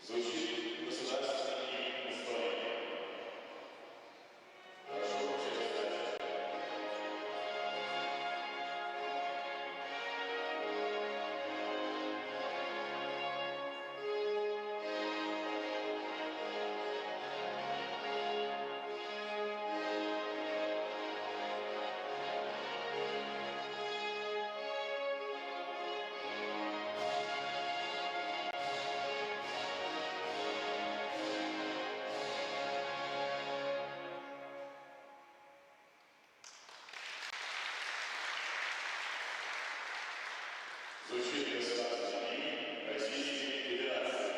Звучит государственный гимн Эстонии. Прошу всех встать. Звучит государственный гимн Российской Федерации.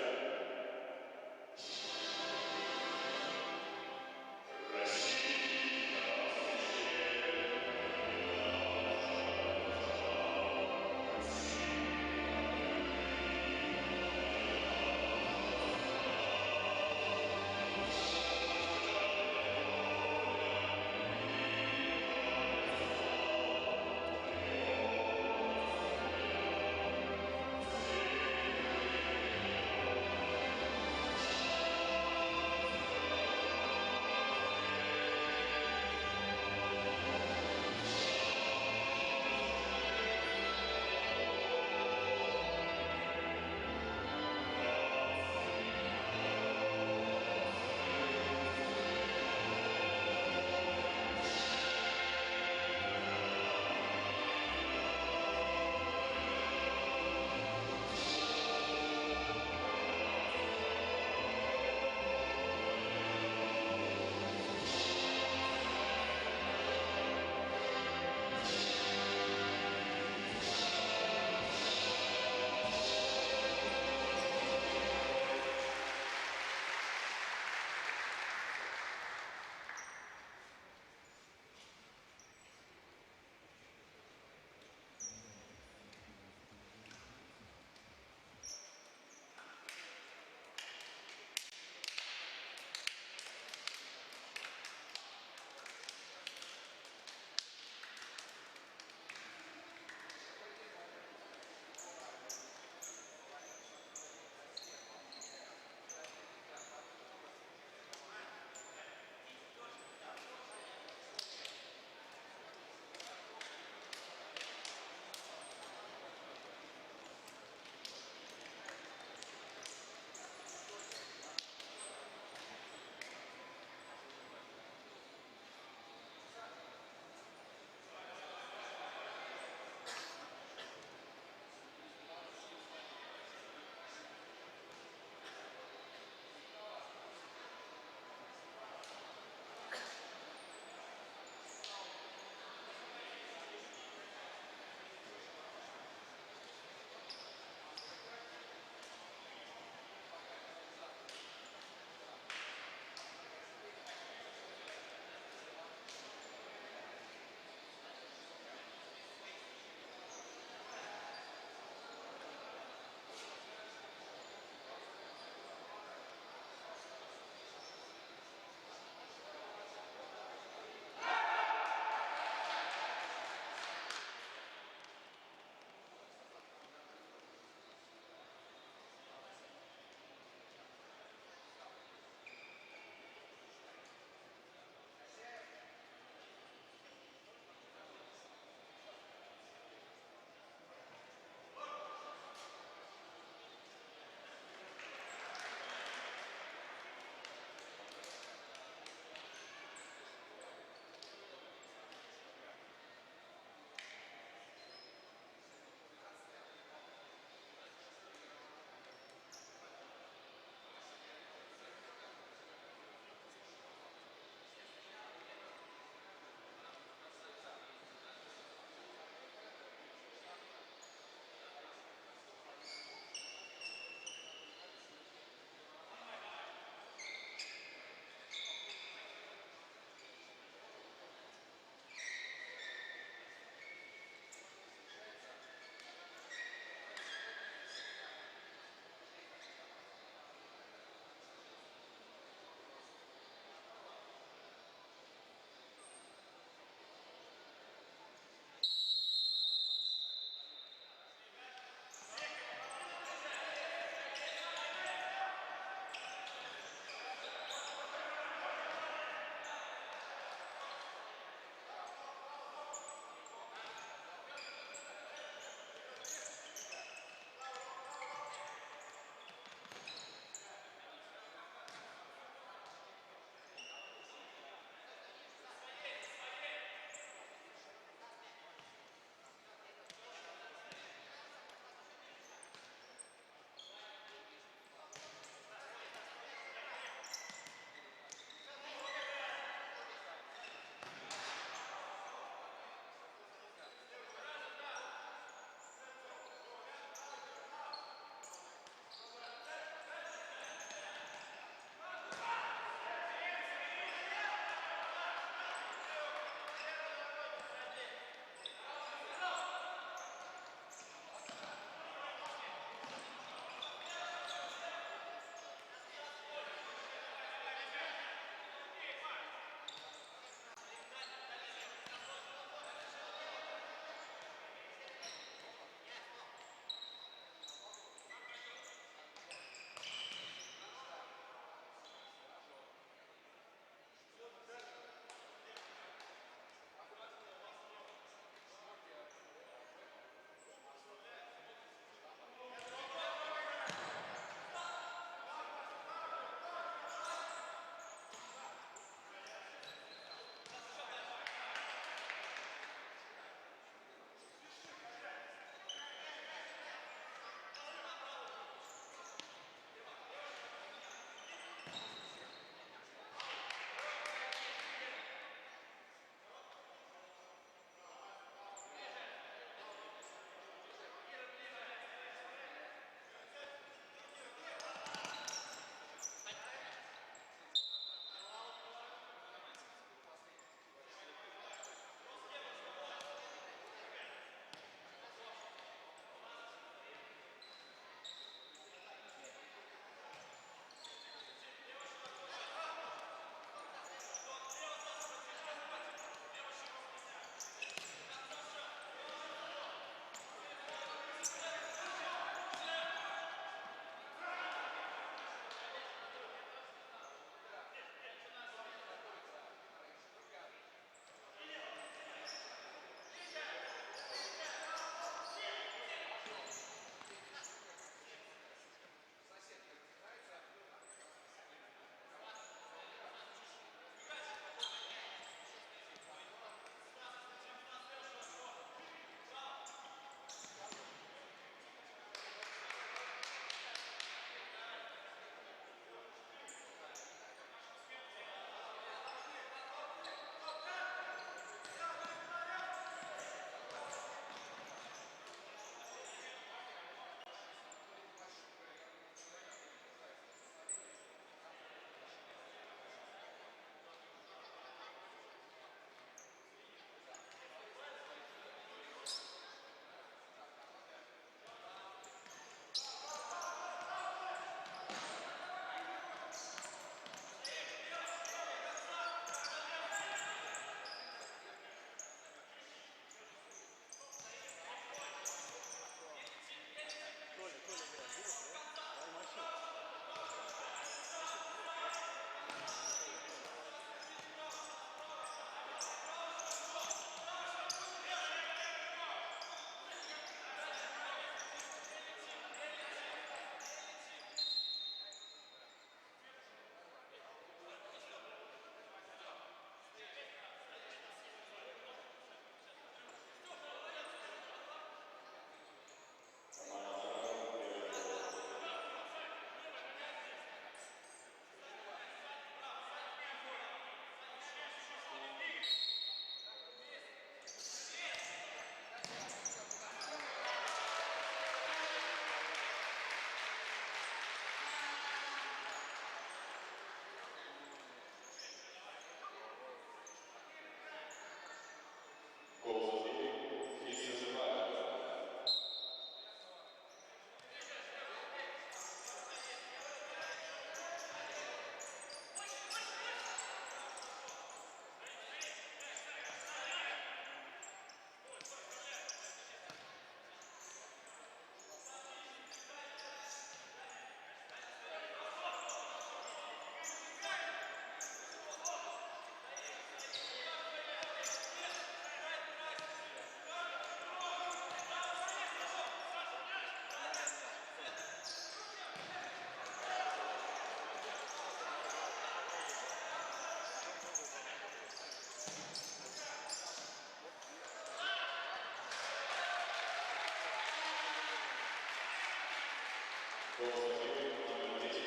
Goal for zero, number 10,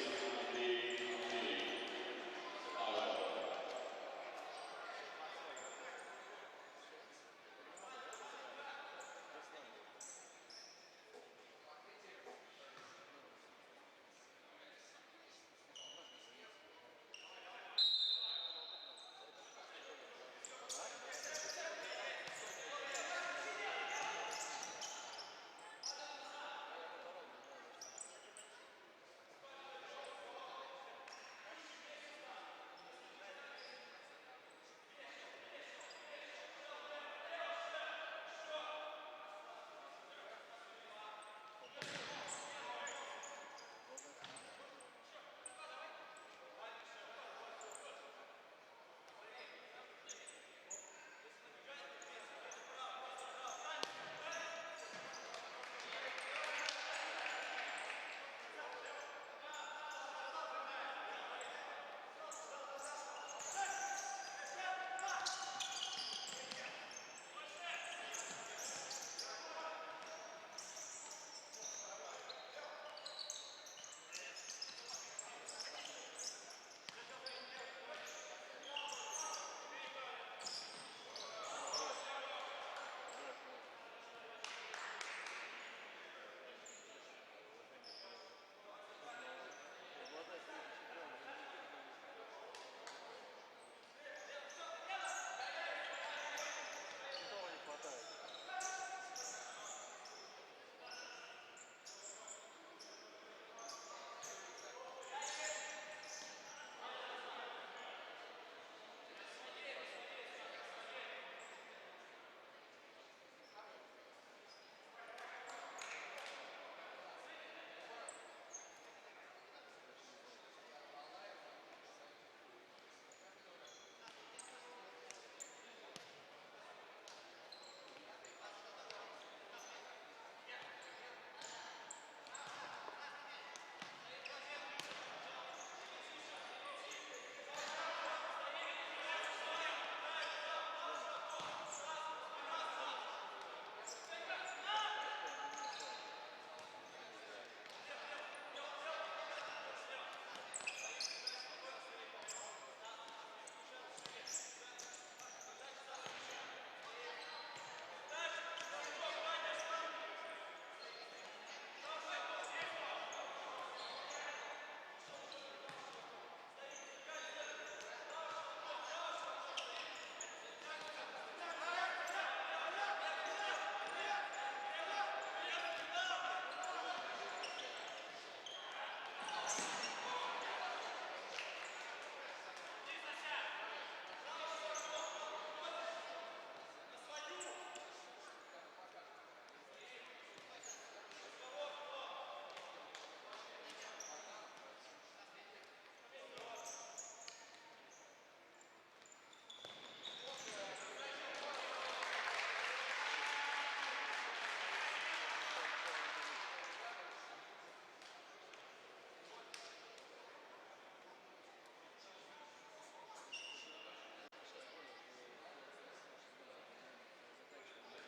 Andy. AGIO.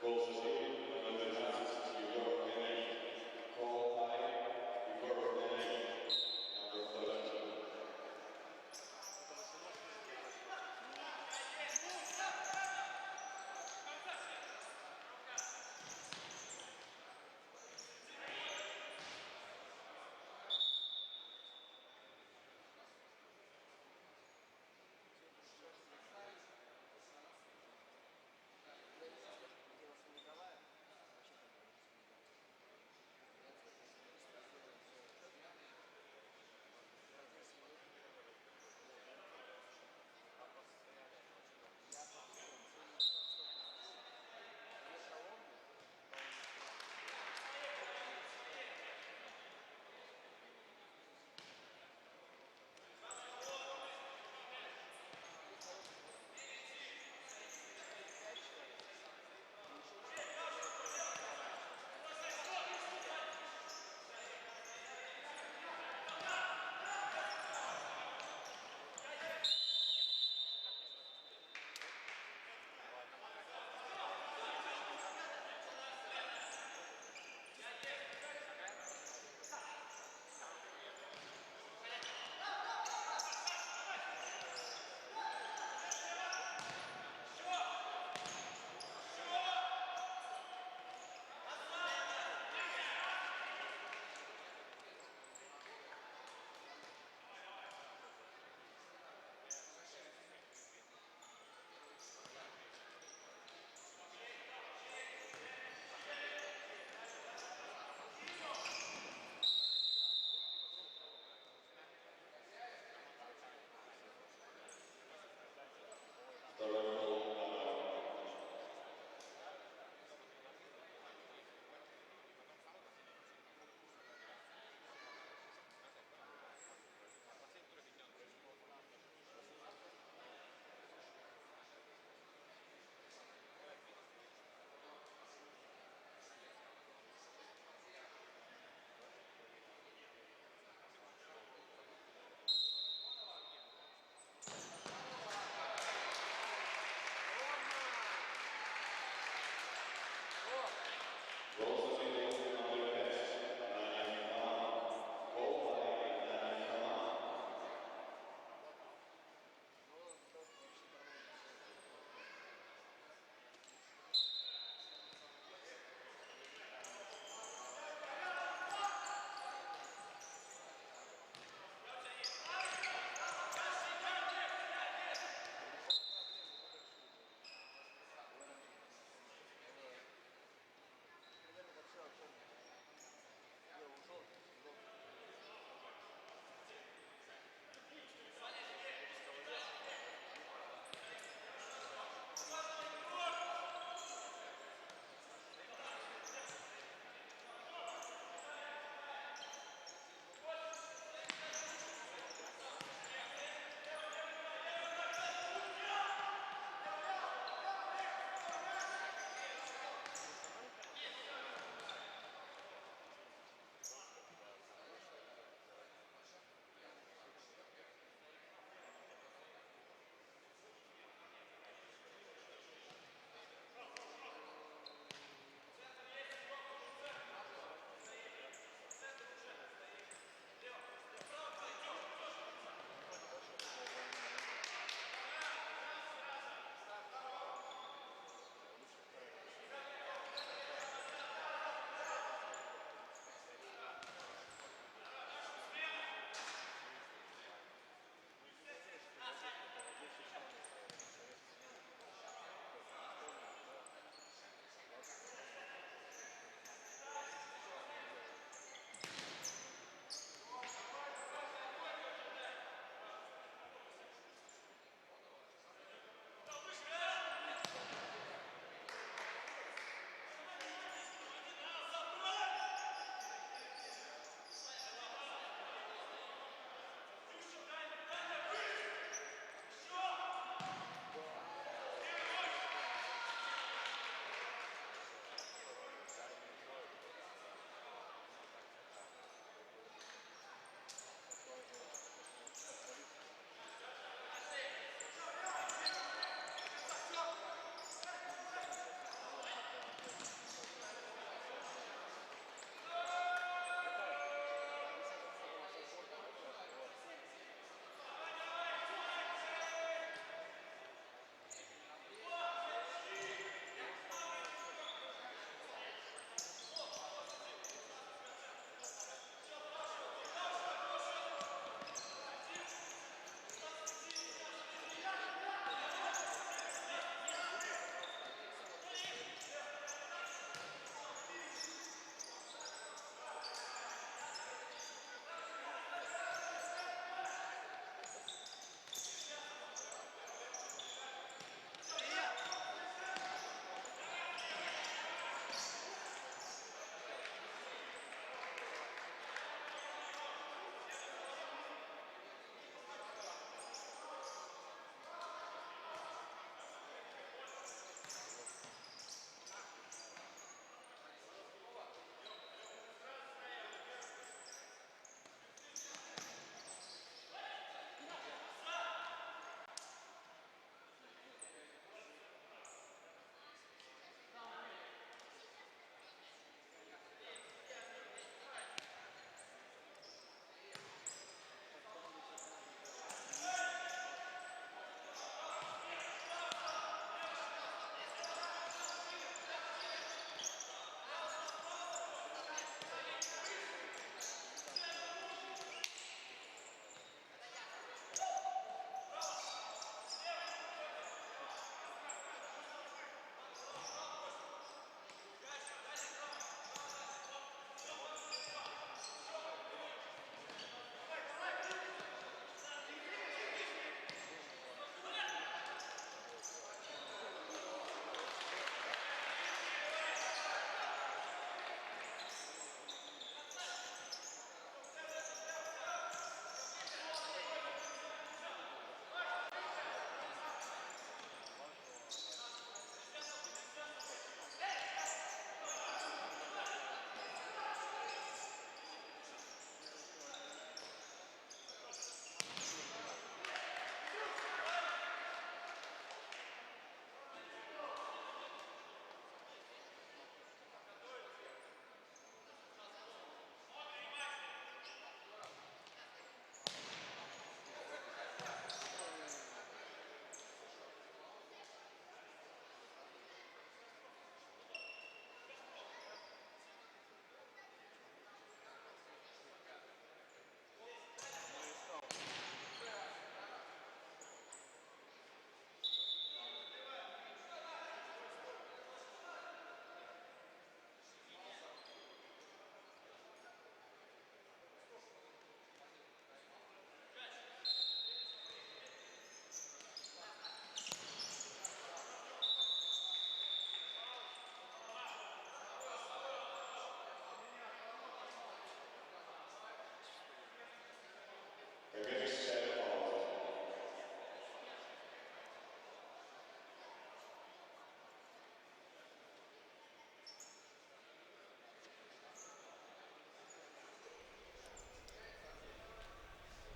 Goal for zero, number 13, ENG. Call high, before ENG, number 13. Goals associated number S, 9-1. Goal line, 9-1.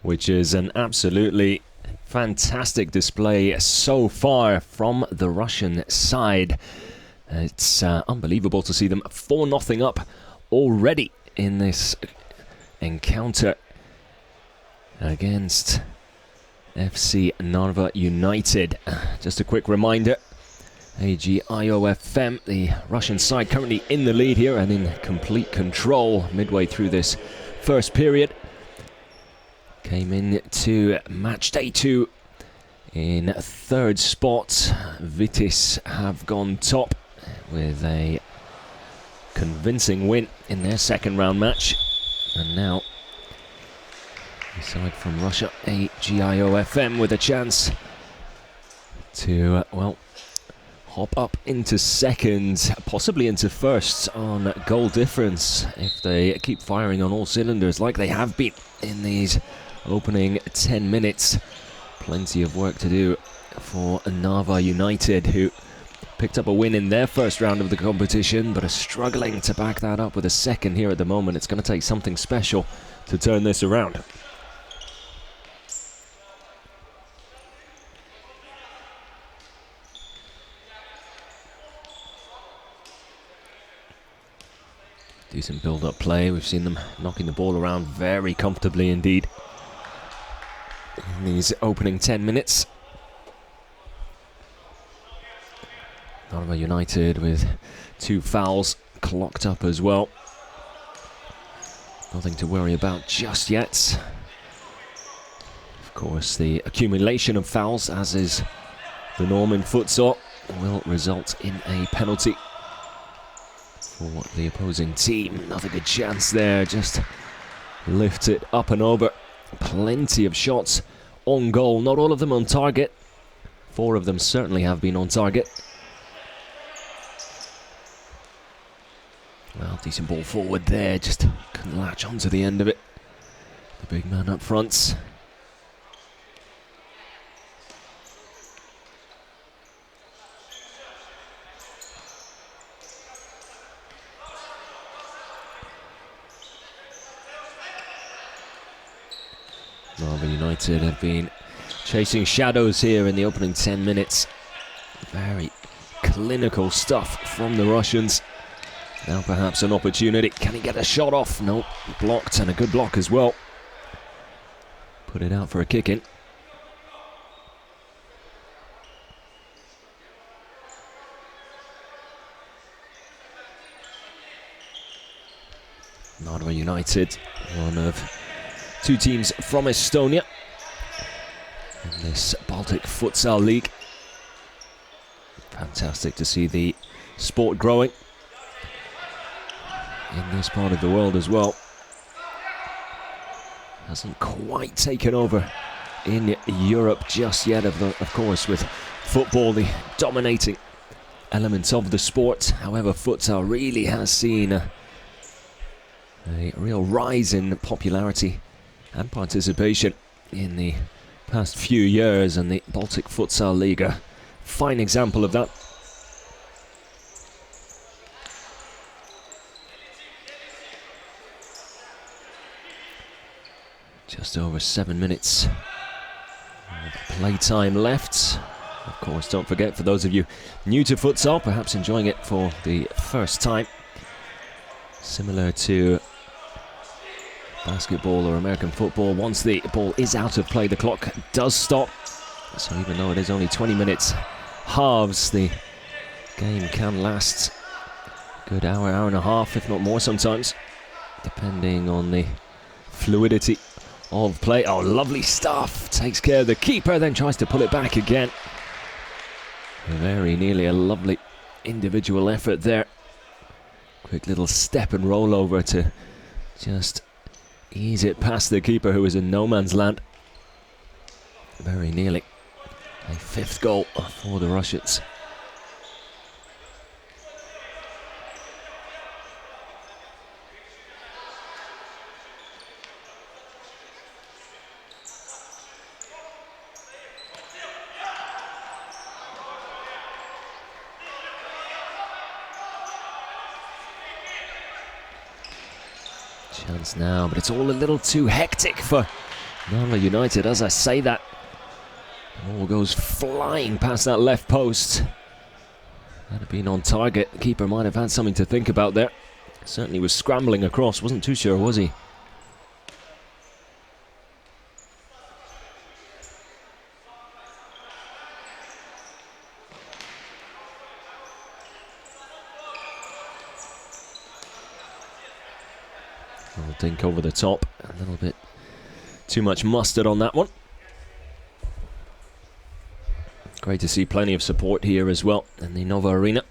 which is an absolutely fantastic display so far from the Russian side. It's unbelievable to see them 4-0 up already in this encounter against FC Narva United. Just a quick reminder, AGIO FM, the Russian side currently in the lead here and in complete control midway through this first period. Came into Matchday 2 in third spot. Vitis have gone top with a convincing win in their second round match. And now, aside from Russia, AGIO FM with a chance to, well, hop up into second, possibly into first on goal difference if they keep firing on all cylinders like they have been in these opening 10 minutes. Plenty of work to do for Narva United, who picked up a win in their first round of the competition but are struggling to back that up with a second here at the moment. It's going to take something special to turn this around. Decent build-up play. We've seen them knocking the ball around very comfortably indeed in these opening 10 minutes. Narva United with 2 fouls clocked up as well. Nothing to worry about just yet. Of course, the accumulation of fouls, as is the norm in futsal, will result in a penalty for the opposing team. Another good chance there, just lift it up and over. Plenty of shots on goal, not all of them on target. 4 of them certainly have been on target. Well, decent ball forward there, just couldn't latch onto the end of it. The big man up front. Narva United have been chasing shadows here in the opening 10 minutes. Very clinical stuff from the Russians. Now perhaps an opportunity. Can he get a shot off? Nope, blocked, and a good block as well. Put it out for a kick in. Narva United, one of 2 teams from Estonia in this Baltic Futsal League. Fantastic to see the sport growing in this part of the world as well. Hasn't quite taken over in Europe just yet, of course, with football the dominating element of the sport. However, futsal really has seen a real rise in popularity and participation in the past few years, and the Baltic Futsal League, a fine example of that. Just over 7 minutes of playtime left. Of course, don't forget, for those of you new to futsal, perhaps enjoying it for the first time, similar to basketball or American football, once the ball is out of play, the clock does stop. So even though it is only 20 minutes halves, the game can last a good hour, hour and a half, if not more sometimes, depending on the fluidity of play. Oh, lovely stuff. Takes care of the keeper, then tries to pull it back again. Very nearly a lovely individual effort there. Quick little step and roll over to just ease it past the keeper, who is in no man's land. Very nearly a 5th goal for the Russians. Chance now, but it's all a little too hectic for Narva United, as I say that, ball goes flying past that left post. Had it been on target, the keeper might have had something to think about there. Certainly was scrambling across, wasn't too sure, was he? A little dink over the top, a little bit too much mustard on that one. Great to see plenty of support here as well in the Nova Arena.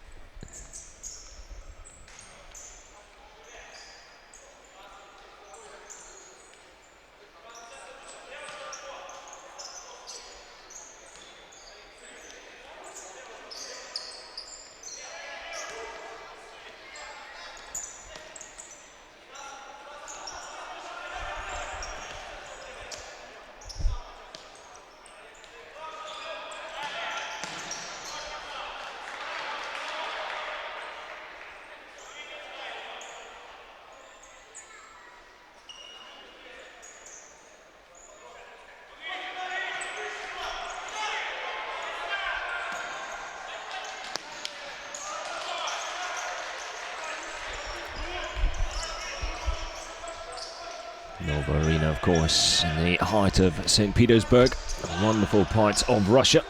Nova Arena, of course, in the heart of St. Petersburg, a wonderful part of Russia.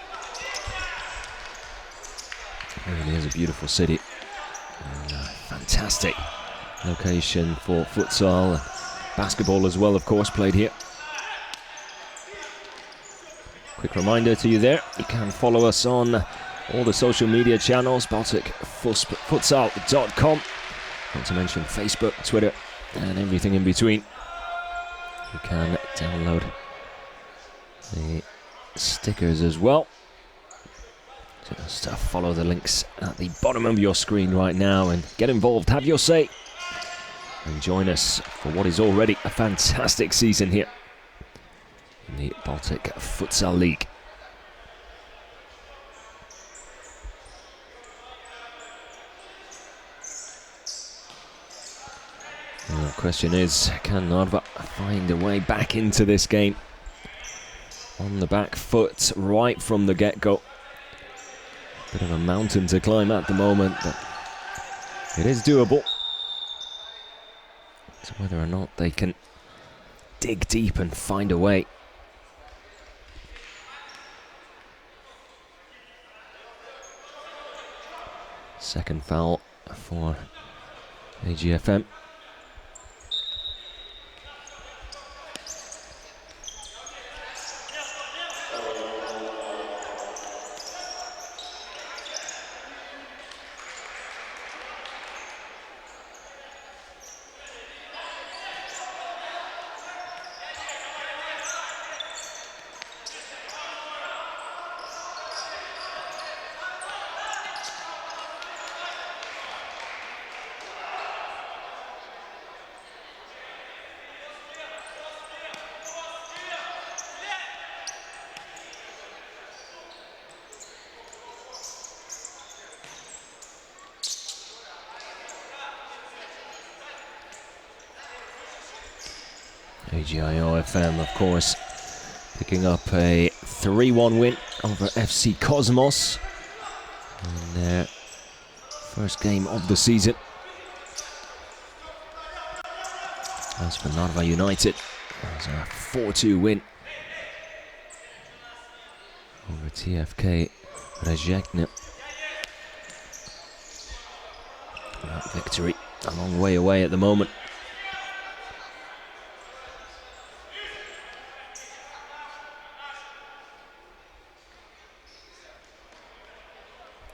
It really is a beautiful city. And a fantastic location for futsal, basketball as well, of course, played here. Quick reminder to you there, you can follow us on all the social media channels, BalticFutsal.com, not to mention Facebook, Twitter, and everything in between. You can download the stickers as well. Just follow the links at the bottom of your screen right now and get involved, have your say, and join us for what is already a fantastic season here in the Baltic Futsal League. The question is, can Narva find a way back into this game on the back foot right from the get-go? Bit of a mountain to climb at the moment, but it is doable. It's whether or not they can dig deep and find a way. Second foul for AGFM. AGIO FM, of course, picking up a 3-1 win over FC Cosmos in their first game of the season. As for Narva United, it was a 4-2 win over TFK Rezhekne. That victory a long way away at the moment.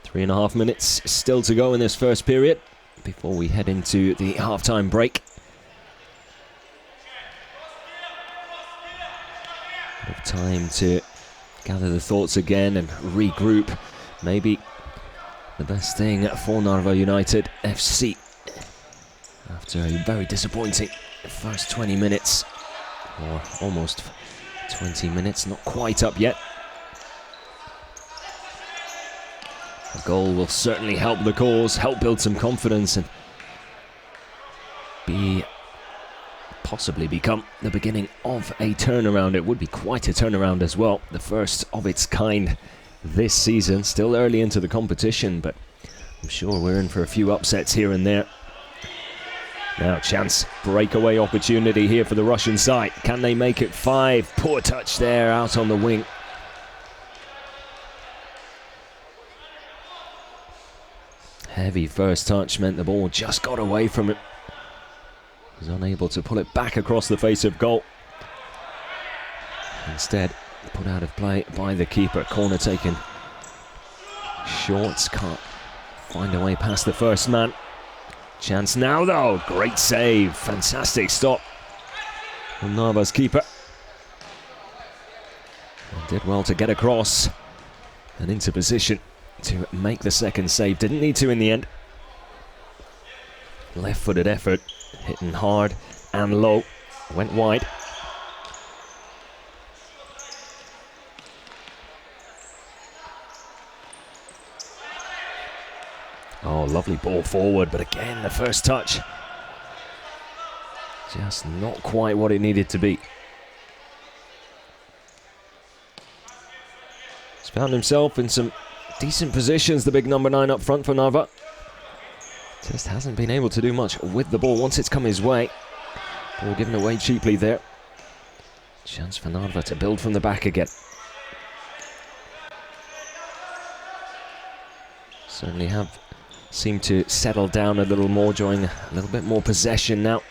Three and a half minutes still to go in this first period before we head into the half-time break. Bit of time to gather the thoughts again and regroup. Maybe the best thing for Narva United FC after a very disappointing first 20 minutes, or almost 20 minutes, not quite up yet. A goal will certainly help the cause, help build some confidence and be possibly become the beginning of a turnaround. It would be quite a turnaround as well, the first of its kind this season. Still early into the competition, but I'm sure we're in for a few upsets here and there. Now chance, breakaway opportunity here for the Russian side. Can they make it 5? Poor touch there, out on the wing. Heavy first touch meant the ball just got away from him. Was unable to pull it back across the face of goal. Instead, put out of play by the keeper. Corner taken. Shorts can't find a way past the first man. Chance now though, great save, fantastic stop from Narva's keeper. And did well to get across and into position to make the second save. Didn't need to in the end. Left-footed effort, hitting hard and low, went wide. Oh, lovely ball forward, but again, the first touch. Just not quite what it needed to be. He's found himself in some decent positions, the big number 9 up front for Narva. Just hasn't been able to do much with the ball once it's come his way. Ball given away cheaply there. Chance for Narva to build from the back again. Certainly have seemed to settle down a little more, enjoying a little bit more possession now,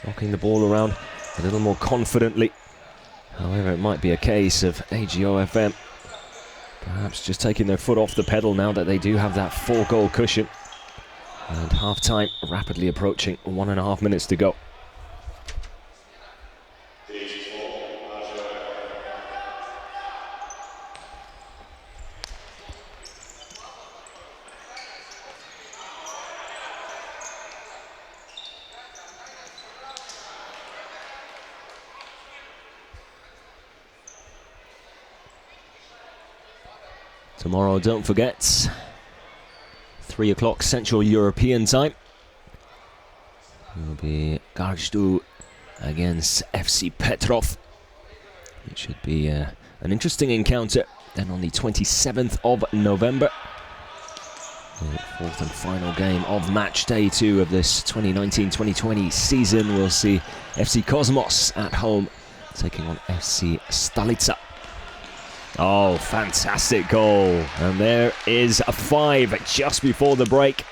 knocking the ball around a little more confidently. However, it might be a case of AGIO FM perhaps just taking their foot off the pedal now that they do have that 4-goal cushion. And half-time rapidly approaching, 1.5 minutes to go. Tomorrow, don't forget, 3 o'clock Central European time. It will be Garjdu against FC Petrov. It should be an interesting encounter. Then on the 27th of November, the 4th and final game of Matchday 2 of this 2019-2020 season, we'll see FC Cosmos at home taking on FC Stolica. Oh, fantastic goal. And there is a 5 just before the break.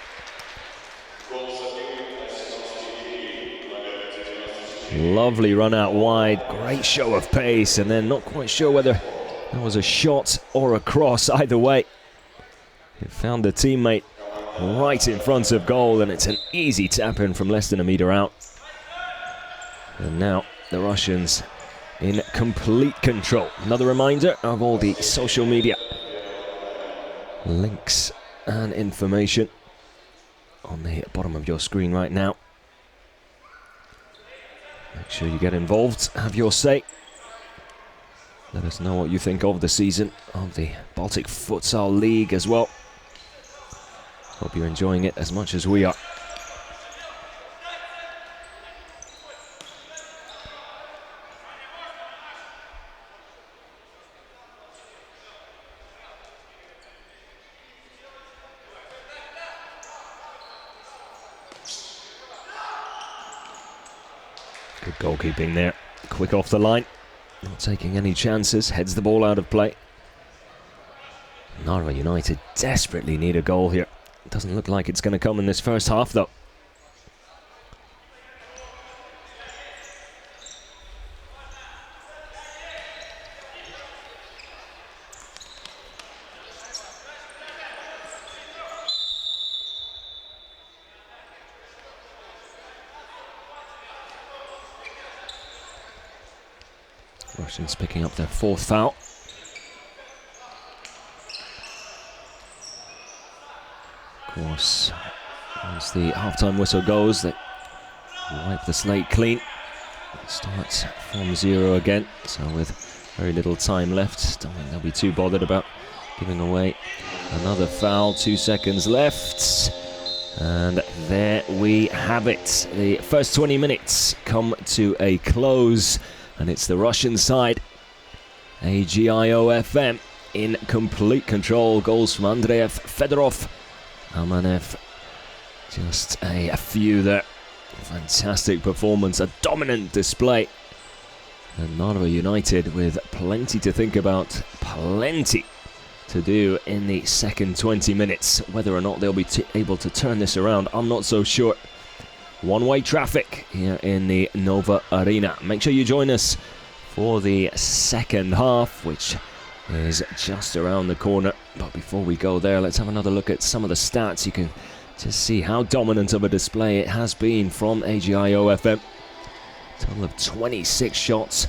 Lovely run out wide, great show of pace, and then not quite sure whether that was a shot or a cross. Either way, it found the teammate right in front of goal, and it's an easy tap in from less than a metre out. And now the Russians in complete control. Another reminder of all the social media links and information on the bottom of your screen right now. Make sure you get involved, have your say. Let us know what you think of the season of the Baltic Futsal League as well. Hope you're enjoying it as much as we are. Good goalkeeping there. Quick off the line. Not taking any chances. Heads the ball out of play. Narva United desperately need a goal here. Doesn't look like it's going to come in this first half though. Russians picking up their 4th foul. Of course, once the half-time whistle goes, they wipe the slate clean. Starts from 0 again, so with very little time left, don't think they'll be too bothered about giving away another foul. 2 seconds left. And there we have it. The first 20 minutes come to a close, and it's the Russian side, AGIO FM, in complete control. Goals from Andreev, Fedorov, Amanev, just a few there. Fantastic performance, a dominant display. And Narva United with plenty to think about, plenty to do in the second 20 minutes. Whether or not they'll be able to turn this around, I'm not so sure. One-way traffic here in the Nova Arena. Make sure you join us for the second half, which is just around the corner. But before we go there, let's have another look at some of the stats. You can just see how dominant of a display it has been from AGIO FM. Total of 26 shots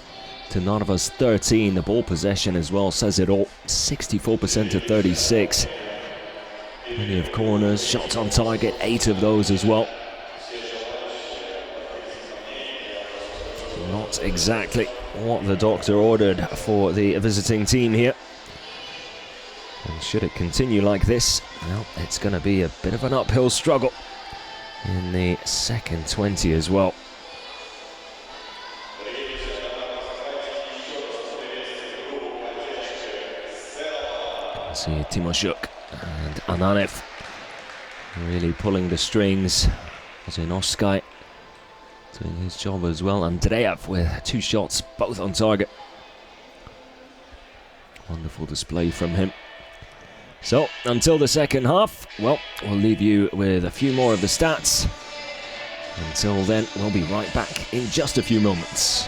to Narva's 13. The ball possession as well says it all. 64% to 36. Plenty of corners, shots on target, 8 of those as well. Not exactly what the doctor ordered for the visiting team here. And should it continue like this, well, it's going to be a bit of an uphill struggle in the second 20 as well. See Timoshuk and Ananev really pulling the strings. Zinovsky doing his job as well. Andreev with 2 shots, both on target. Wonderful display from him. So, until the second half, well, we'll leave you with a few more of the stats. Until then, we'll be right back in just a few moments.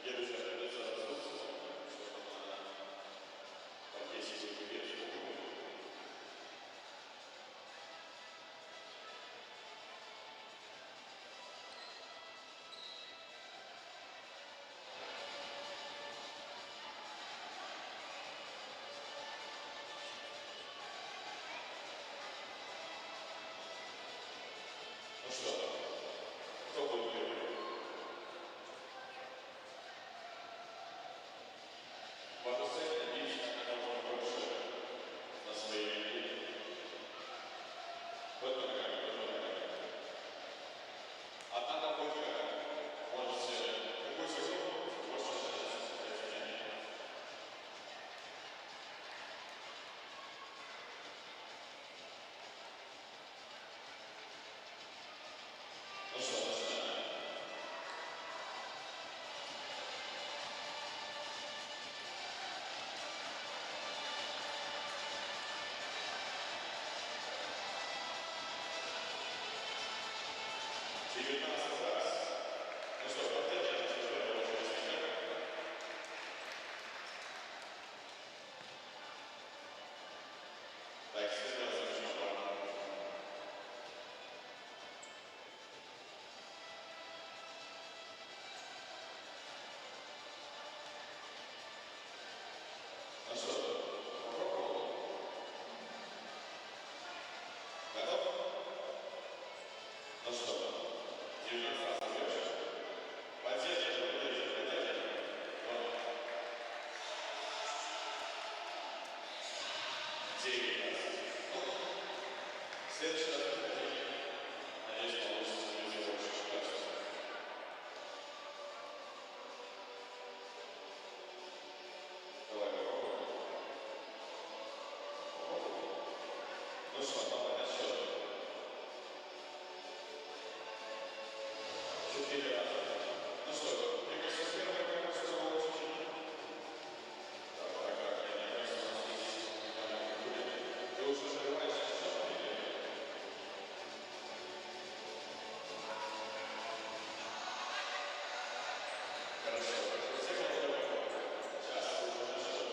Следующая традиция заступства, что она как есть вещи. Ну что, кто будет первый? Ваша цель видеть как можно больше на своей линии. Вот она как одна попытка можете любой сезон больше изменений. Ну что, начинаем. Раз. Ну что, поддержите, что это уже возникает. Так, всегда завершим план. Ну что, попробовал? Готов? Ну что, 19 раз завершим. Поддерживай. Вот. 9 раз. В следующий раз подходи. Надеюсь, получится увидеть больше качества. Давай попробуем. Ну что, давай на счет. 4 раза. Ну что, мне кажется, с первой как раз было очень. Так, я не кажется, у нас есть маленький будет. Ты уже закрываешь счет или? Хорошо. Все готовы? Сейчас уже на счет.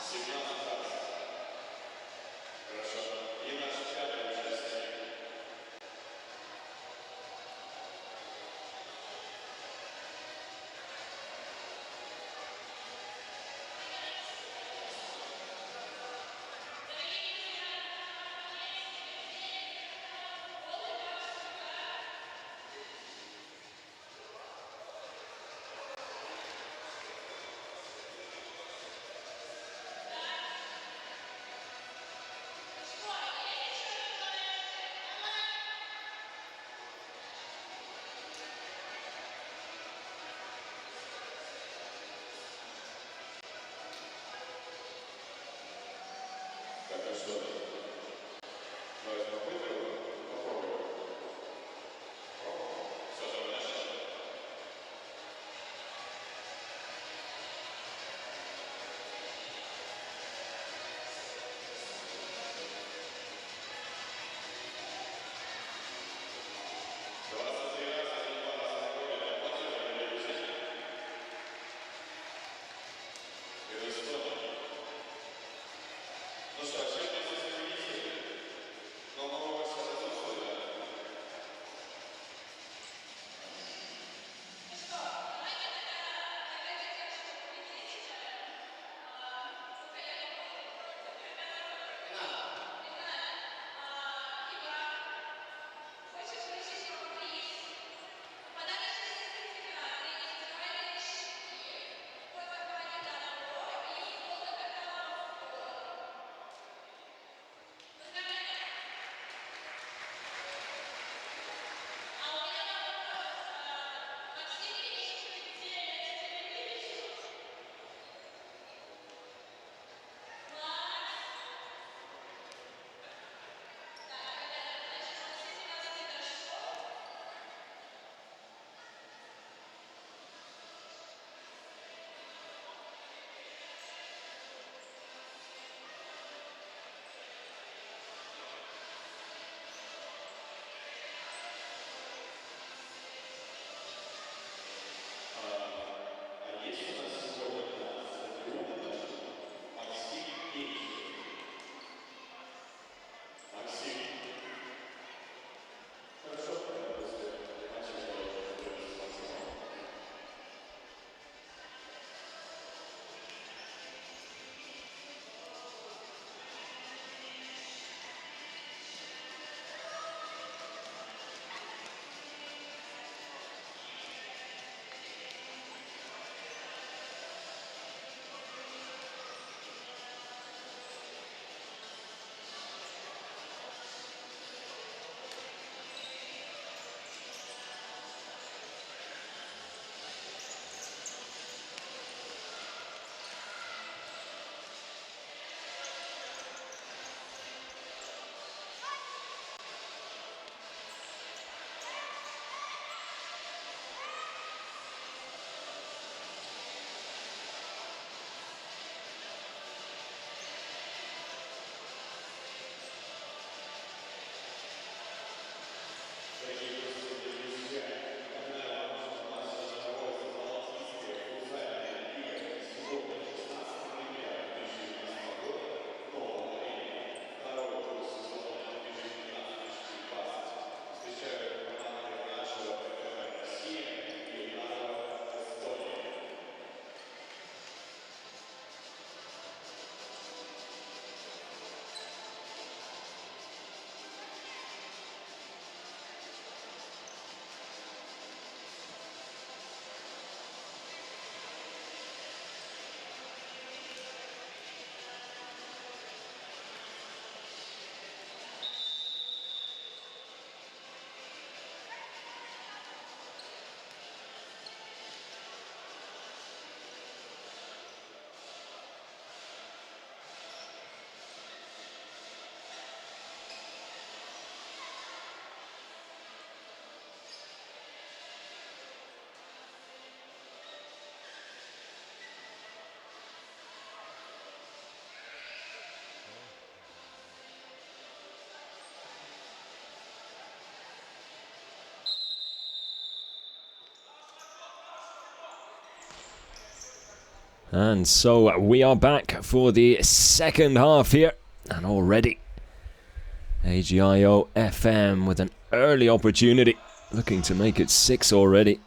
17 раз. Хорошо. И наш пятый участник. And so we are back for the second half here, and already AGIO FM with an early opportunity, looking to make it 6 already.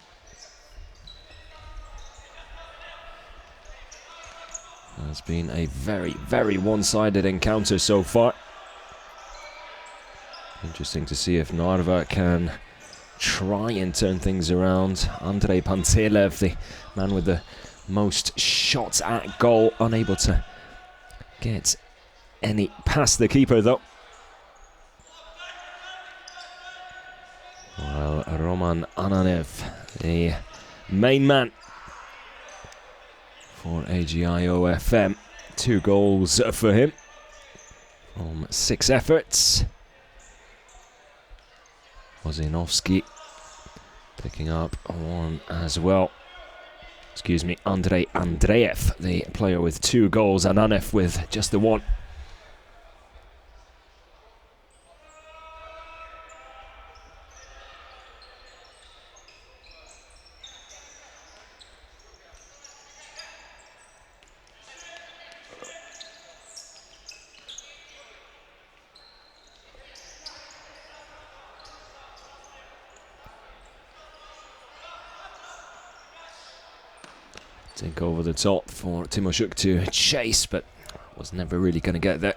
It's been a very, very one-sided encounter so far. Interesting to see if Narva can try and turn things around. Andrei Pantelev, the man with the most shots at goal, unable to get any past the keeper though. Well, Roman Ananev, the main man for AGIO FM, 2 goals for him from 6 efforts. Wozinovski picking up 1 as well. Excuse me, Andrei Andreev, the player with 2 goals, and Ananev with just the 1. Take over the top for Timoshuk to chase, but was never really going to get there.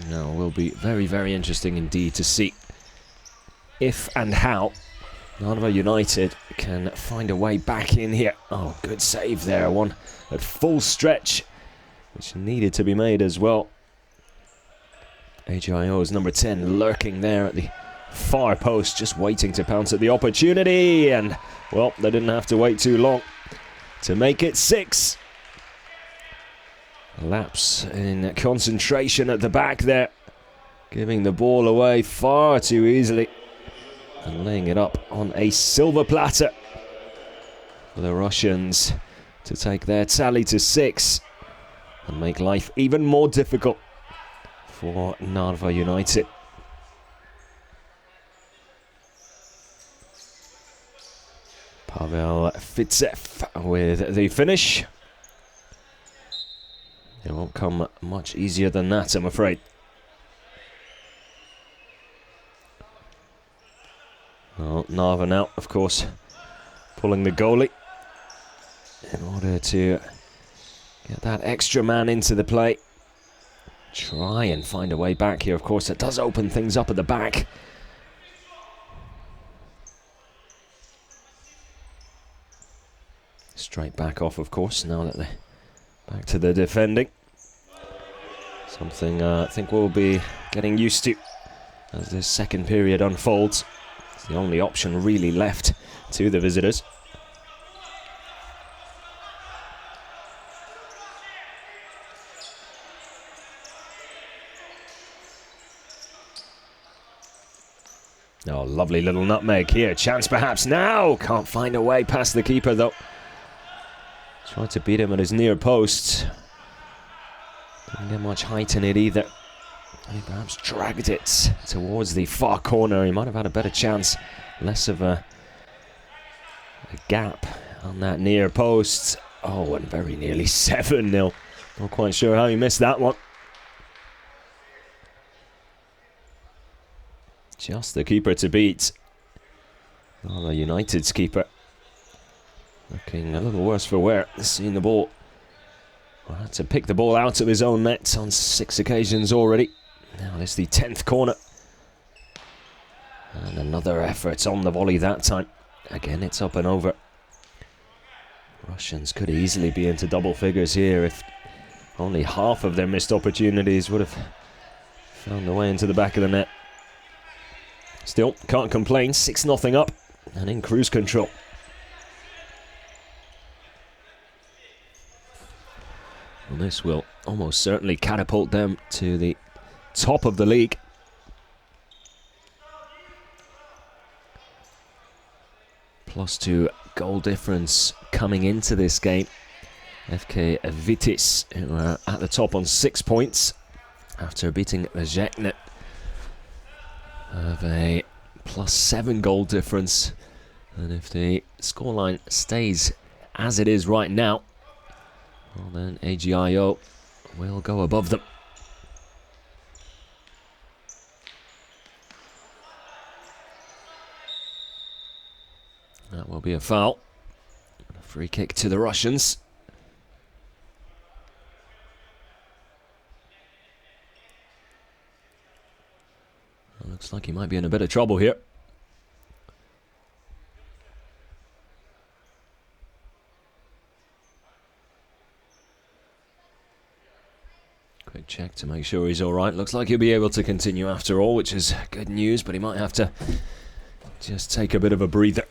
Now, will be very, very interesting indeed to see if and how Narva United can find a way back in here. Oh, good save there, one at full stretch, which needed to be made as well. AGIO's number 10 lurking there at the far post, just waiting to pounce at the opportunity, and well, they didn't have to wait too long to make it 6. Lapse in concentration at the back there, giving the ball away far too easily and laying it up on a silver platter for the Russians to take their tally to 6 and make life even more difficult for Narva United. Pavel Fitsev with the finish. It won't come much easier than that, I'm afraid. Well, Narva now, of course, pulling the goalie in order to get that extra man into the play. Try and find a way back here, of course. It does open things up at the back. Straight back off, of course, now that they're back to the defending. Something I think we'll be getting used to as this second period unfolds. It's the only option really left to the visitors. Oh, lovely little nutmeg here. Chance perhaps now. Can't find a way past the keeper though. Tried to beat him at his near post. Didn't get much height in it either. He perhaps dragged it towards the far corner. He might have had a better chance. Less of a gap on that near post. Oh, and very nearly 7-0. Not quite sure how he missed that one. Just the keeper to beat. Narva United's keeper. Looking a little worse for wear. Seeing the ball. Well, had to pick the ball out of his own net on 6 occasions already. Now this is the 10th corner. And another effort on the volley that time. Again, it's up and over. Russians could easily be into double figures here if only half of their missed opportunities would have found their way into the back of the net. Still, can't complain. 6-0 up and in cruise control. Well, this will almost certainly catapult them to the top of the league. +2 goal difference coming into this game. FK Vitis, who are at the top on 6 points after beating Zheknet, have a +7 goal difference And if the scoreline stays as it is right now, well then AGIO will go above them. That will be a foul. A free kick to the Russians. Looks like he might be in a bit of trouble here. Quick check to make sure he's alright. Looks like he'll be able to continue after all, which is good news, but he might have to just take a bit of a breather.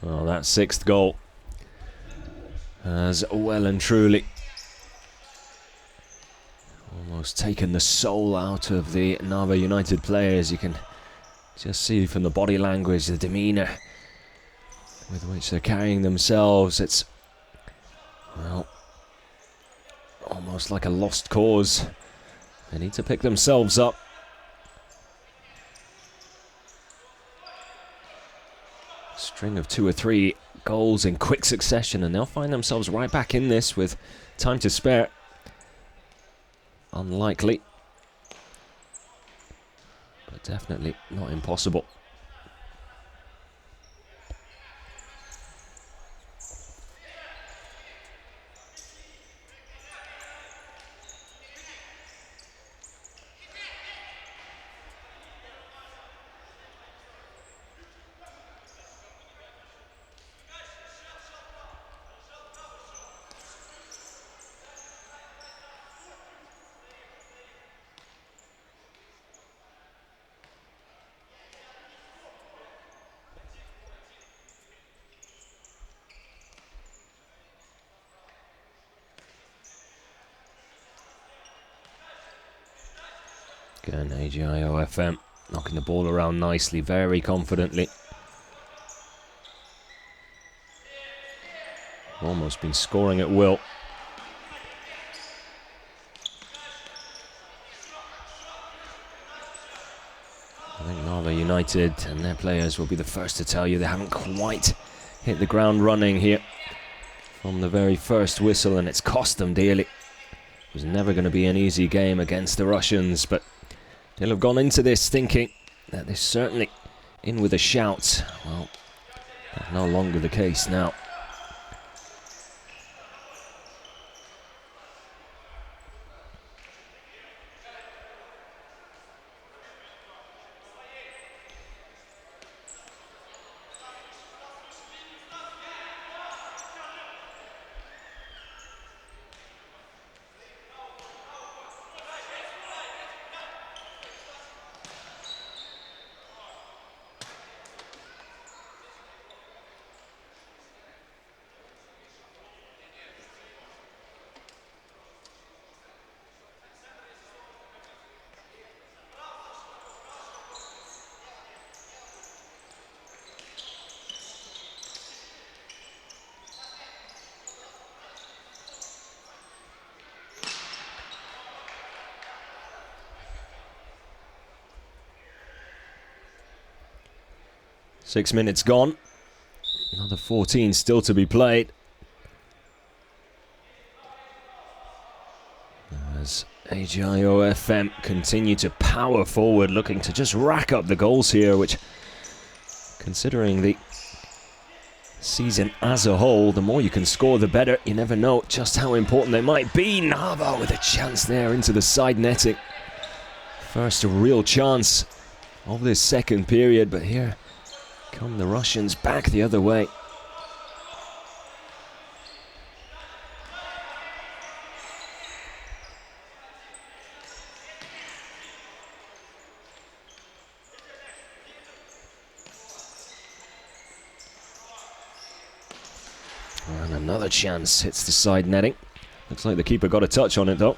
Well, that sixth goal has well and truly almost taken the soul out of the Narva United players. You can just see from the body language, the demeanour with which they're carrying themselves. It's, well, almost like a lost cause. They need to pick themselves up. String of 2 or 3 goals in quick succession, and they'll find themselves right back in this with time to spare. Unlikely, but definitely not impossible. Again, AGIO FM knocking the ball around nicely, very confidently. Almost been scoring at will. I think Narva United and their players will be the first to tell you they haven't quite hit the ground running here from the very first whistle, and it's cost them dearly. It was never going to be an easy game against the Russians, but they'll have gone into this thinking that they're certainly in with a shout. Well, that's no longer the case now. Six minutes gone. Another 14 still to be played. As AGIO FM continue to power forward, looking to just rack up the goals here, which, considering the season as a whole, the more you can score, the better. You never know just how important they might be. Narva with a chance there into the side netting. First real chance of this second period, but here come the Russians back the other way. And another chance hits the side netting. Looks like the keeper got a touch on it though.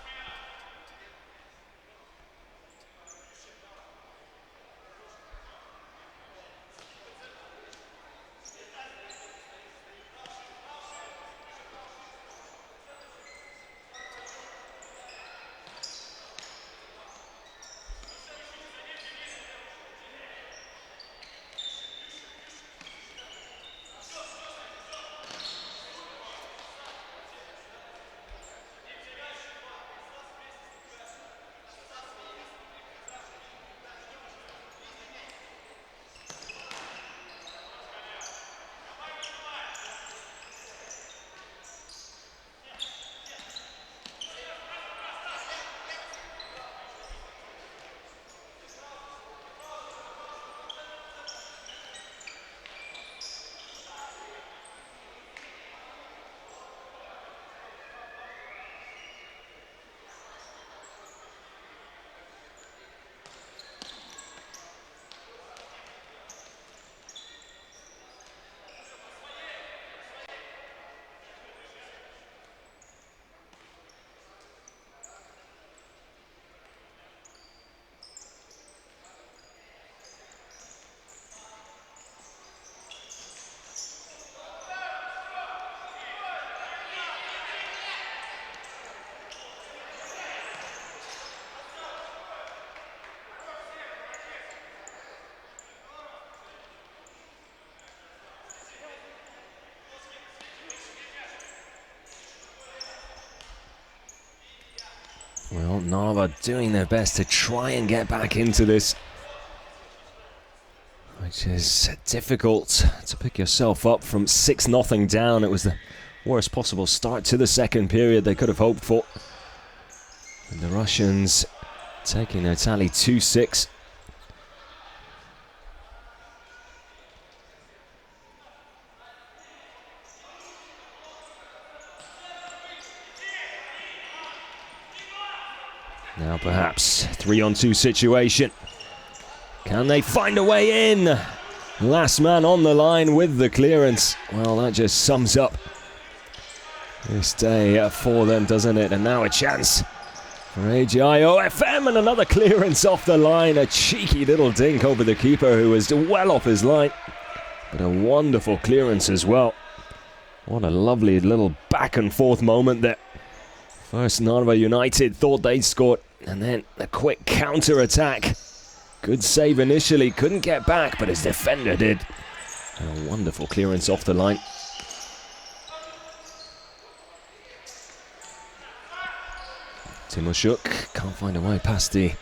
Well, Narva doing their best to try and get back into this, which is difficult to pick yourself up from 6-0 down. It was the worst possible start to the second period they could have hoped for. And the Russians taking their tally 2-6. Now perhaps 3-on-2 situation. Can they find a way in? Last man on the line with the clearance. Well, that just sums up this day for them, doesn't it? And now a chance for AGIO FM, and another clearance off the line. A cheeky little dink over the keeper, who was well off his line. But a wonderful clearance as well. What a lovely little back and forth moment there. First, Narva United thought they'd scored, and then a quick counter-attack. Good save initially, couldn't get back, but his defender did. And a wonderful clearance off the line. Timoshuk can't find a way past the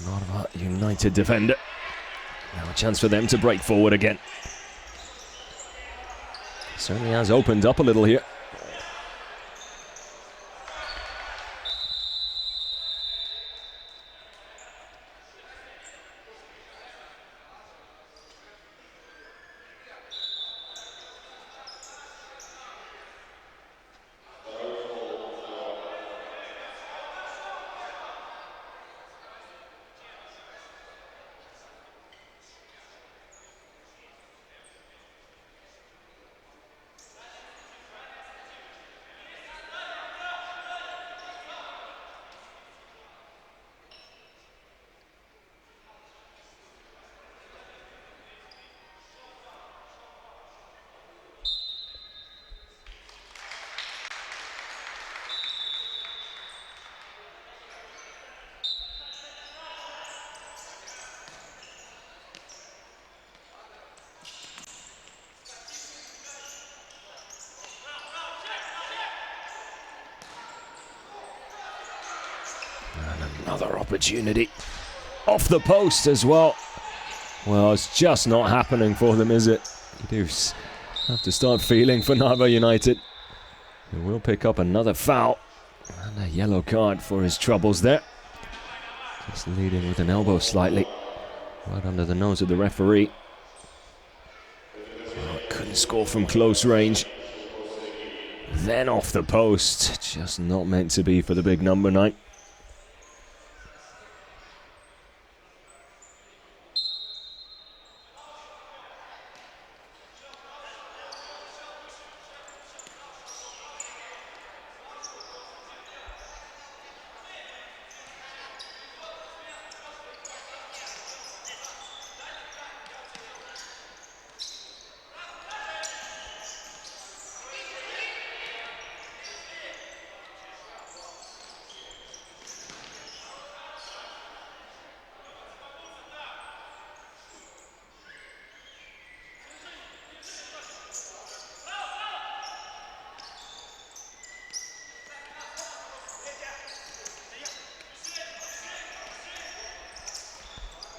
Narva United defender. Now a chance for them to break forward again. Certainly has opened up a little here. Another opportunity off the post as well. Well, it's just not happening for them, is it? You do have to start feeling for Narva United. He will pick up another foul and a yellow card for his troubles there. Just leading with an elbow slightly right under the nose of the referee. Oh, couldn't score from close range. Then off the post, just not meant to be for the big number 9.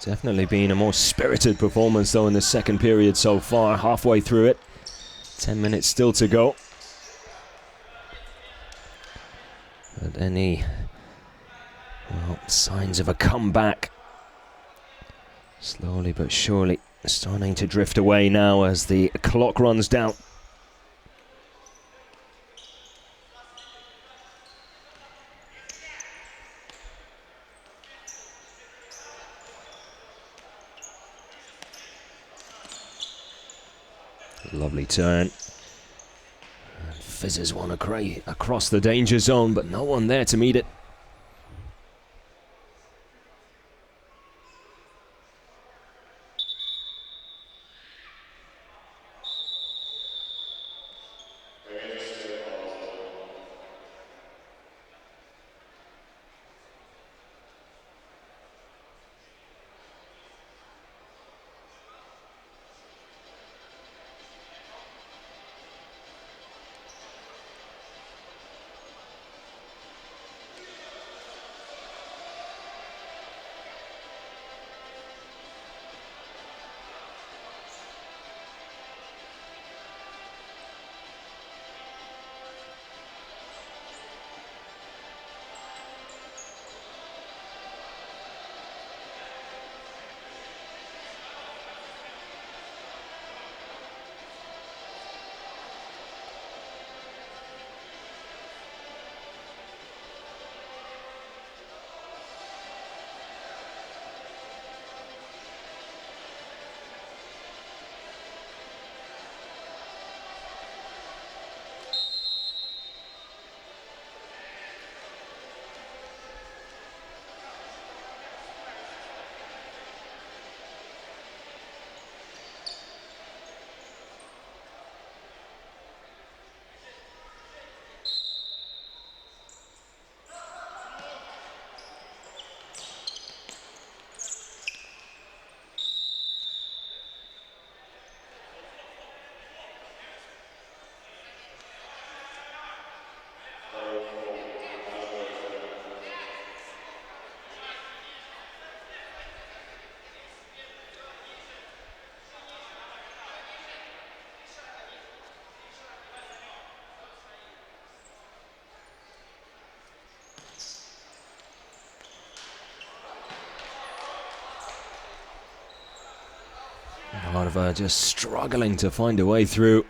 Definitely been a more spirited performance though in the second period so far, halfway through it. 10 minutes still to go. But any signs of a comeback, slowly but surely starting to drift away now as the clock runs down. Lovely turn. And fizzes one across the danger zone, but no one there to meet it. Narva just struggling to find a way through.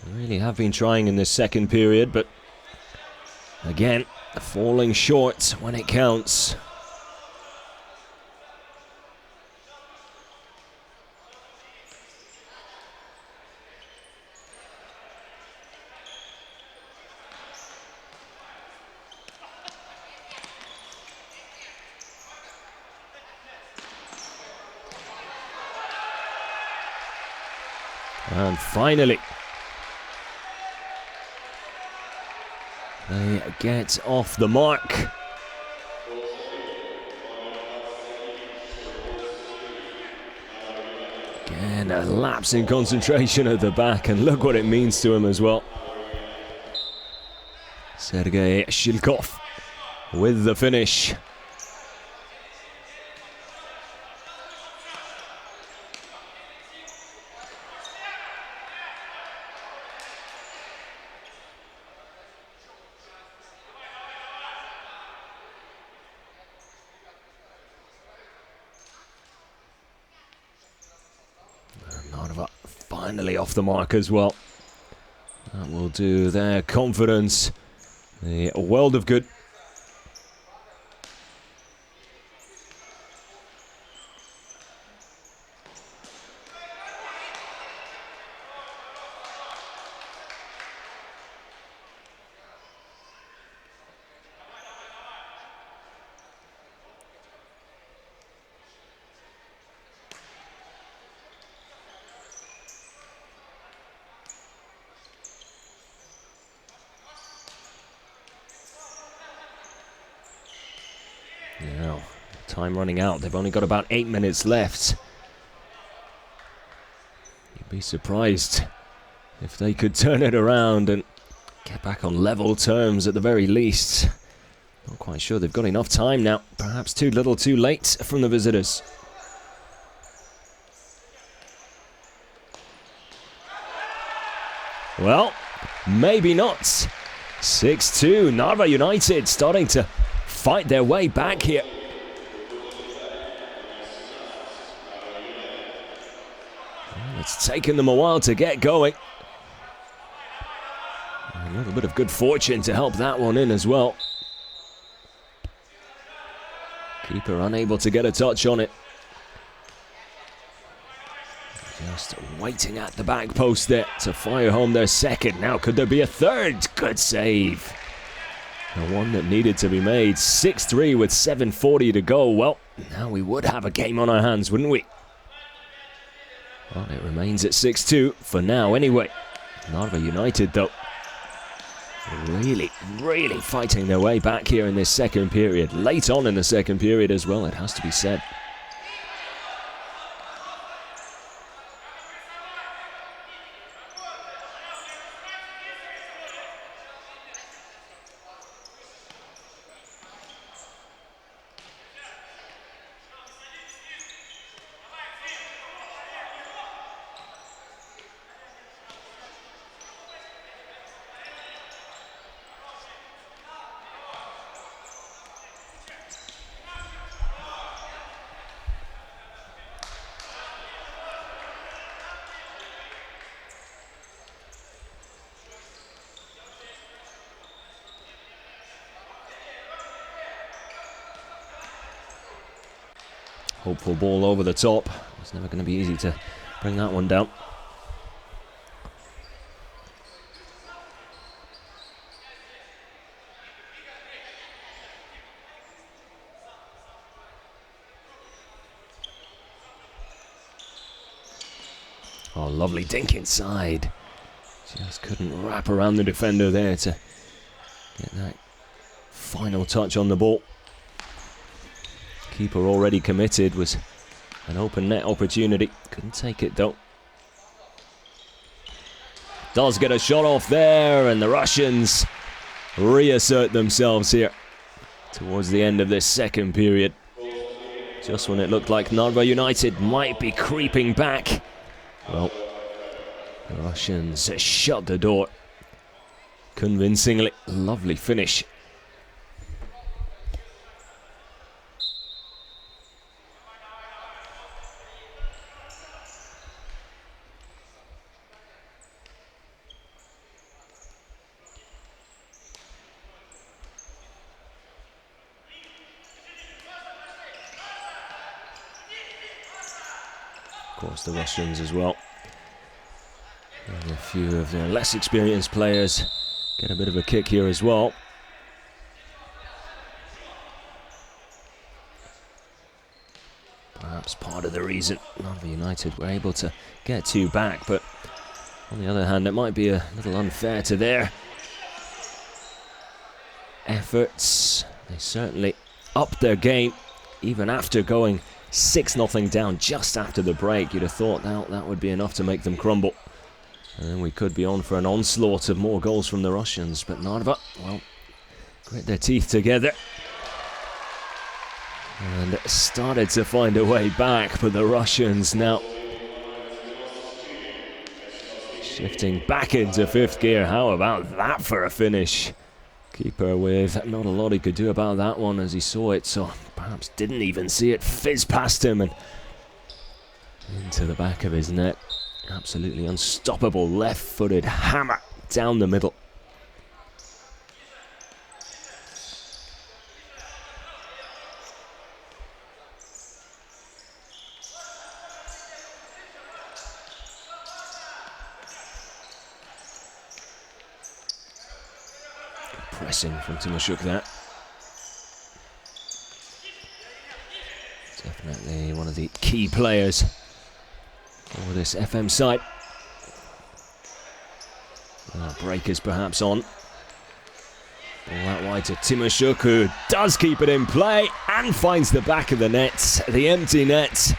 They really have been trying in this second period, but again, falling short when it counts. And finally, they get off the mark. Again, a lapse in concentration at the back, and look what it means to him as well. Sergei Shilkov with the finish. Narva finally off the mark as well. That will do their confidence a world of good. Now, time running out. They've only got about 8 minutes left. You'd be surprised if they could turn it around and get back on level terms at the very least. Not quite sure they've got enough time now. Perhaps too little too late from the visitors. Well, maybe not. 6-2, Narva United starting to fight their way back here. Well, it's taken them a while to get going. A little bit of good fortune to help that one in as well. Keeper unable to get a touch on it. Just waiting at the back post there to fire home their second. Now could there be a third? Good save. The one that needed to be made. 6-3 with 7:40 to go. Well, now we would have a game on our hands, wouldn't we? Well, it remains at 6-2 for now anyway. Narva United though, really fighting their way back here in this second period. Late on in the second period as well, it has to be said. Hopeful ball over the top. It's never going to be easy to bring that one down. Oh, lovely dink inside. Just couldn't wrap around the defender there to get that final touch on the ball. Keeper already committed, was an open net opportunity. Couldn't take it though. Does get a shot off there, and the Russians reassert themselves here towards the end of this second period. Just when it looked like Narva United might be creeping back, well, the Russians shut the door convincingly. Lovely finish. Of course, the Russians as well. And a few of their less experienced players get a bit of a kick here as well. Perhaps part of the reason Narva United were able to get two back, but on the other hand, it might be a little unfair to their efforts. They certainly upped their game, even after going 6-0 down just after the break. You'd have thought that would be enough to make them crumble. And then we could be on for an onslaught of more goals from the Russians. But Narva, well, grit their teeth together and started to find a way back. But the Russians now shifting back into fifth gear. How about that for a finish? Keeper with not a lot he could do about that one as he saw it, so perhaps didn't even see it fizz past him and into the back of his net. Absolutely unstoppable left-footed hammer down the middle. Pressing from Timoshuk there. Definitely one of the key players for this FM side. Breakers perhaps on. Ball that wide to Timoshuk, who does keep it in play and finds the back of the net, the empty net.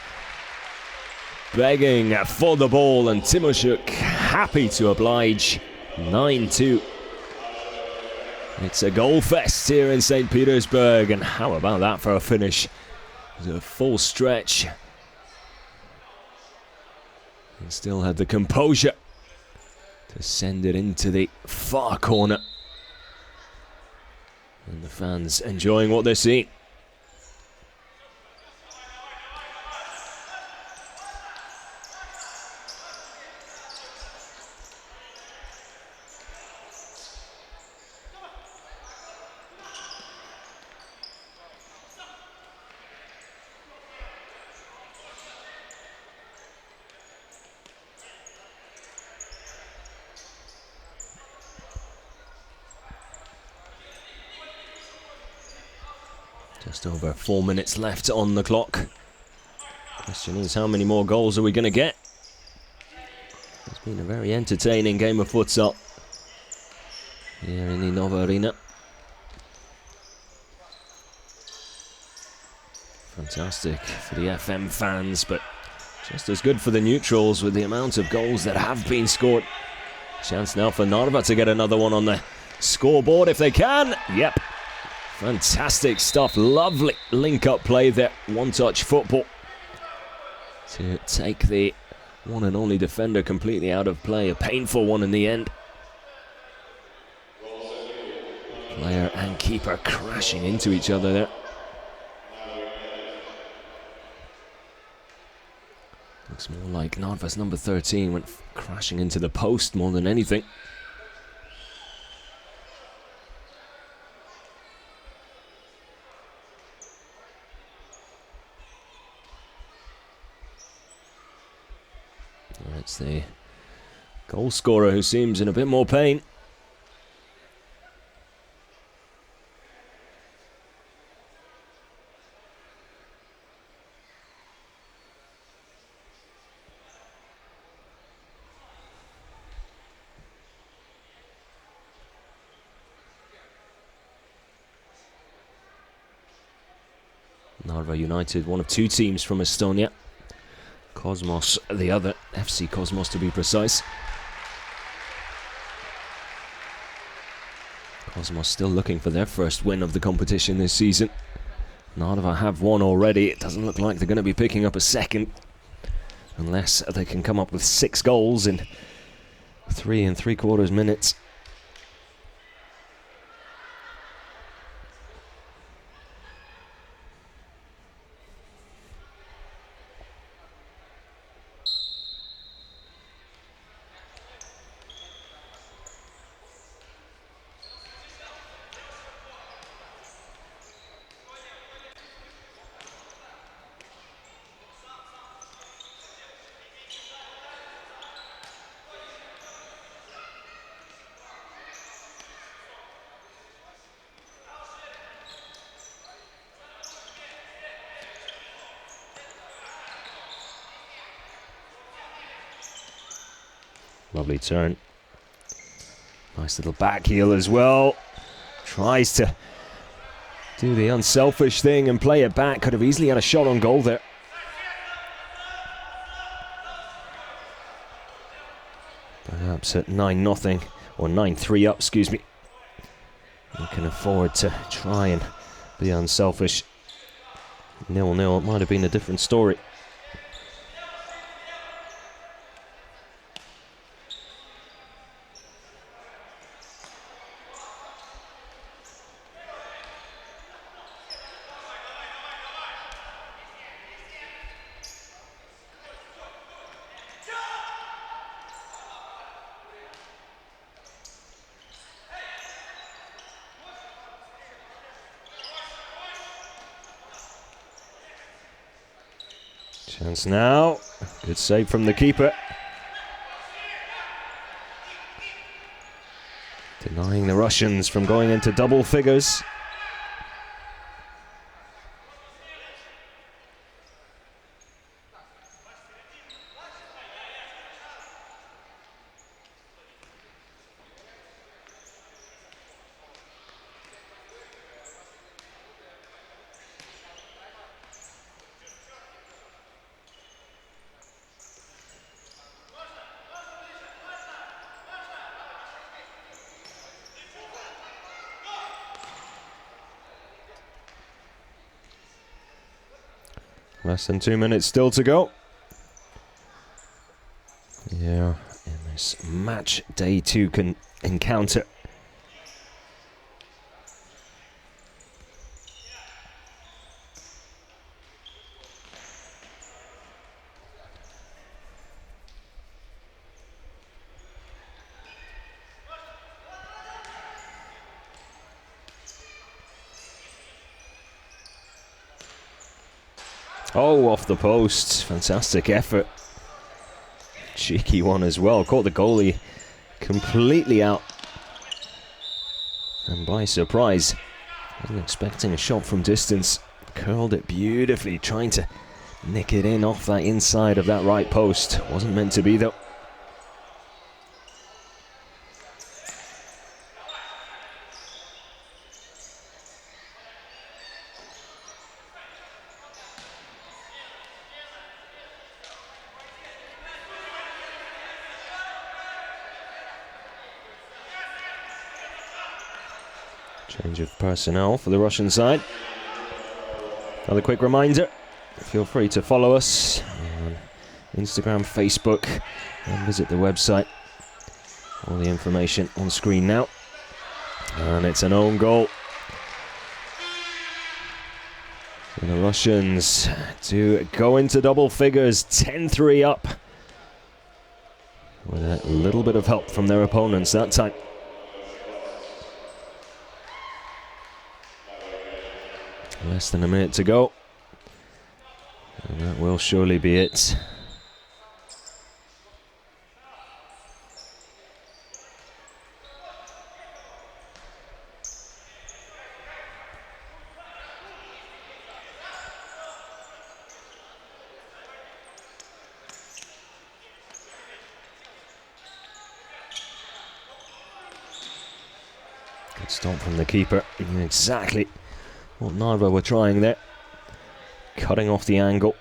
Begging for the ball, and Timoshuk happy to oblige. 9-2. It's a goal fest here in St. Petersburg, and how about that for a finish? It was a full stretch. And still had the composure to send it into the far corner. And the fans enjoying what they're seeing. Just over 4 minutes left on the clock. Question is, how many more goals are we going to get? It's been a very entertaining game of futsal here in the Narva Arena. Fantastic for the FM fans, but just as good for the neutrals with the amount of goals that have been scored. Chance now for Narva to get another one on the scoreboard if they can. Yep. Fantastic stuff. Lovely link-up play there. One-touch football to take the one and only defender completely out of play. A painful one in the end. Player and keeper crashing into each other there. Looks more like Narva's number 13 went crashing into the post more than anything. It's the goal scorer who seems in a bit more pain. Narva United, one of two teams from Estonia. Cosmos, the other, FC Cosmos to be precise. Cosmos still looking for their first win of the competition this season. Narva have won already. It doesn't look like they're going to be picking up a second unless they can come up with 6 goals in 3 3/4 minutes. Lovely turn. Nice little back heel as well. Tries to do the unselfish thing and play it back. Could have easily had a shot on goal there. Perhaps at 9-0 or 9-3 up, excuse me. You can afford to try and be unselfish. 0-0, it might have been a different story. Chance now. Good save from the keeper. Denying the Russians from going into double figures. Less than 2 minutes still to go. Yeah, in this match day 2 encounter. Oh, off the post. Fantastic effort. Cheeky one as well. Caught the goalie completely out. And by surprise, wasn't expecting a shot from distance. Curled it beautifully, trying to nick it in off that inside of that right post. Wasn't meant to be though. Change of personnel for the Russian side. Another quick reminder, feel free to follow us on Instagram, Facebook, and visit the website. All the information on screen now. And it's an own goal for the Russians to go into double figures, 10-3 up, with a little bit of help from their opponents that time. Less than a minute to go, and that will surely be it. Good stop from the keeper. He knew exactly what Narva were trying there. Cutting off the angle.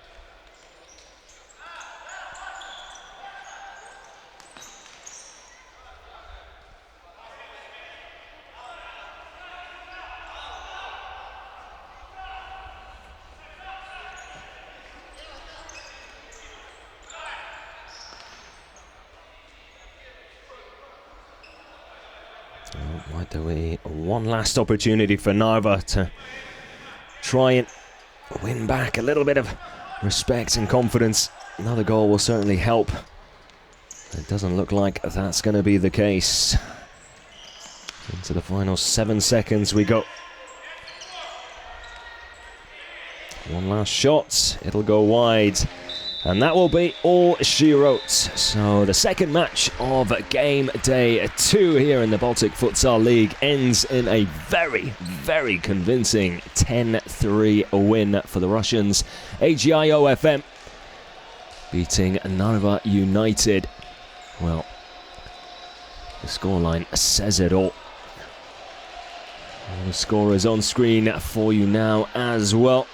Might there be one last opportunity for Narva to try and win back a little bit of respect and confidence. Another goal will certainly help. It doesn't look like that's going to be the case. Into the final 7 seconds we go. One last shot, it'll go wide. And that will be all she wrote. So the second match of game day 2 here in the Baltic Futsal League ends in a very, very convincing 10-3 win for the Russians. AGIO FM beating Narva United. Well, the scoreline says it all. The score is on screen for you now as well.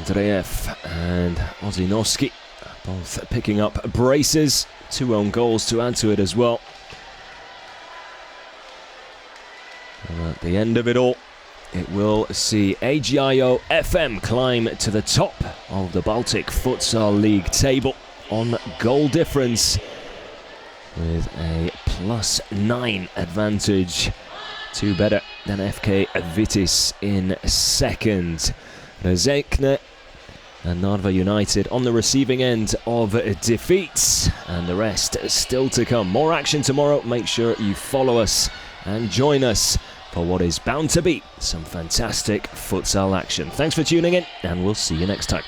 Andreev and Ozinowski both picking up braces. 2 own goals to add to it as well. And at the end of it all, it will see AGIO FM climb to the top of the Baltic Futsal League table on goal difference with a +9 advantage. 2 better than FK Vitis in second. Rezekne and Narva United on the receiving end of defeats, and the rest still to come. More action tomorrow. Make sure you follow us and join us for what is bound to be some fantastic futsal action. Thanks for tuning in, and we'll see you next time.